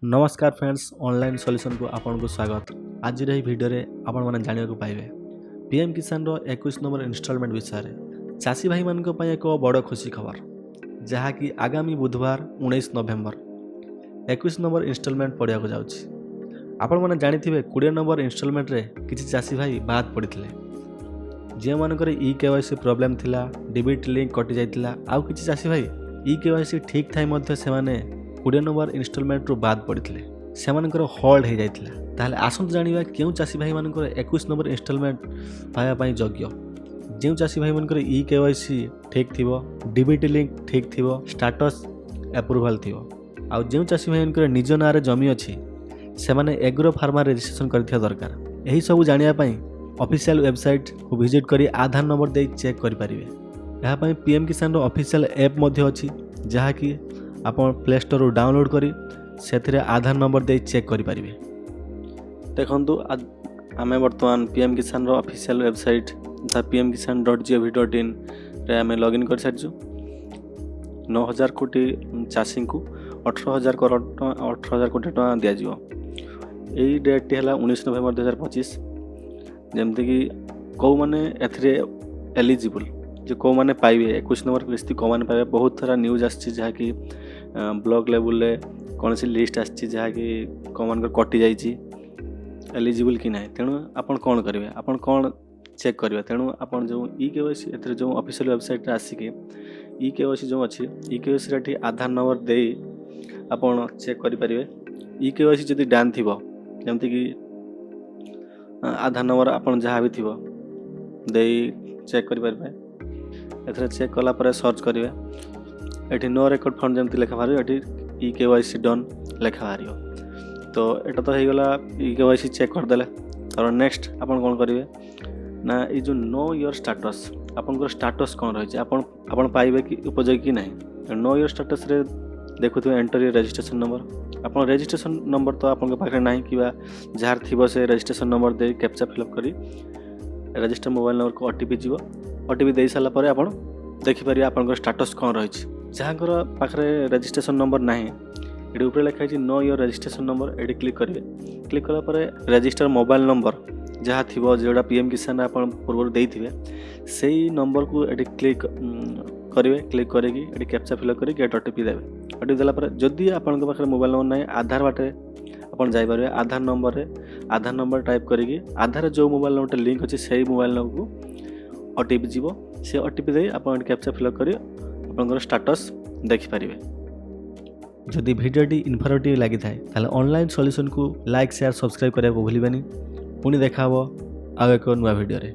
नमस्कार friends, online solution को आपन को स्वागत। आज रही वीडियो रे आपण माने जानिया को पाइबे पीएम किसान रो 21 नंबर इंस्टॉलमेंट विषय रे। चासी भाई मान को पय एक बड़ खुशी खबर जहा कि आगामी बुधवार 19 नवेम्बर 21 नंबर इंस्टॉलमेंट पड़िया को जाउछि। आपण माने जानिथिबे 20 नंबर इंस्टॉलमेंट रे किछि चासी भाई बाद पड़िथिले, जे मान करे ई केवाईसी प्रॉब्लम थिला, डेबिट लिंक कटि जाइतिला। आउ किछि चासी भाई ई केवाईसी ठीक थाई मध्ये से माने 20 नंबर इंस्टॉलमेंट रू बाद पड़िथिले, सेमानकर होल्ड हो जाइतिला। ताहले आसंत जानिबा केउ चासी भाई मानकर 21 नंबर इंस्टॉलमेंट पाया पई योग्य। जेउ चासी भाई मानकर ई केवाईसी ठीक थिबो, डीबीटी लिंक ठीक थिबो, स्टेटस अप्रूवल थिबो, आ जेउ चासी भाई मानकर निज नारे जमी अछि सेमाने एग्रो फार्मा रजिस्ट्रेशन करथिया दरकार। एही सब जानिया पई ऑफिशियल वेबसाइट को विजिट करी आधार नंबर दे चेक करि परिबे। यहा पई पीएम किसान रो ऑफिशियल ऐप मध्ये अछि, जहा कि आपण प्ले स्टोर रू डाउनलोड करी सेथिरे आधार नंबर दे चेक करि परिबे। देखंतु आमे वर्तमान पीएम किसान रो ऑफिशियल वेबसाइट pmkisan.gov.in रे आमे लॉगिन कर सारछु। 9000 कोटी चासी को 18000 कोटी टका दिया जिवो। एई डेट टी हला 19 नवेम्बर 2025। जेमते कि को माने एथरे एलिजिबल जो को माने पाइबे 21 नंबर किस्ती को माने पाइबे। बहुत सारा न्यूज आछि जहा कि ब्लॉक लेवल रे कौन सी लिस्ट आछि जहा कि को मान कटि जाइछि एलिजिबल कि नाही। तेणु आपण कोन करिवे, आपण कोन चेक करिवे। तेणु आपण जो ई केवाईसी एथरे जो ऑफिशियल वेबसाइट रे आसी के ई केवाईसी जो अछि ई केवाईसी रे आधार नंबर देई आपण चेक करि परिवे। ई केवाईसी जदी डान थिबो जेमति कि आधार नंबर आपण जहा भी थिबो देई चेक करि परिवे। एथरे चेक कला पर सर्च करिवे, एठी नो रेकॉर्ड फंड जेमति लेखा बारियो, एठी ई केवाईसी डन लेखा बारियो। तो एटा तो हे गला ई केवाईसी चेक कर देले। और नेक्स्ट आपण कोन करिवे ना ई जो नो योर स्टेटस, आपण को स्टेटस कोन रहै छै, आपण पाइबे कि उपयोगी कि नाही। नो योर स्टेटस रे देखुथु एंटर योर रजिस्ट्रेशन नंबर। आपण रजिस्ट्रेशन नंबर तो आपण के पाखरे नाही किबा जार थिबो से रजिस्ट्रेशन नंबर दे कैप्चा फिल अप करी रजिस्टर मोबाइल नंबर को ओटीपी जीवो। ओटीपी देई साला परे आपण देखि परिया आपण को स्टेटस कोन रहै छै। जहाँकर पाखरे रजिस्ट्रेशन नंबर नाही एडी ऊपर लिखा है नो योर रजिस्ट्रेशन नंबर, एडी क्लिक करेंगे। क्लिक कला पर रजिस्टर मोबाइल नंबर जहाँ थी जोड़ा पीएम किसान आप पूर्व देते से नंबर को एडी क्लिक करेंगे। क्लिक करके एडी कैप्चा फिल करके गेट ओटीपी देवे। ओटीपी देला जदि आपण पाखे मोबाइल नंबर ना आधार बाटे आप जापर आधार नंबर टाइप करके आधार जो मोबाइल नंबर लिंक अच्छे से मोबाइल नंबर को ओटीपी जीव। से ओटीपी दे आप कैप्चा फिल कर आपंकर स्टेटस देखिपारे। जदि भिडियोटी इनफॉर्मेटिव लगी थाए ताले ऑनलाइन सॉल्यूशन को लाइक शेयर सब्सक्राइब करने को भूलिबेनी। पुणी देखा आउ एक नुआ भिडियो रे।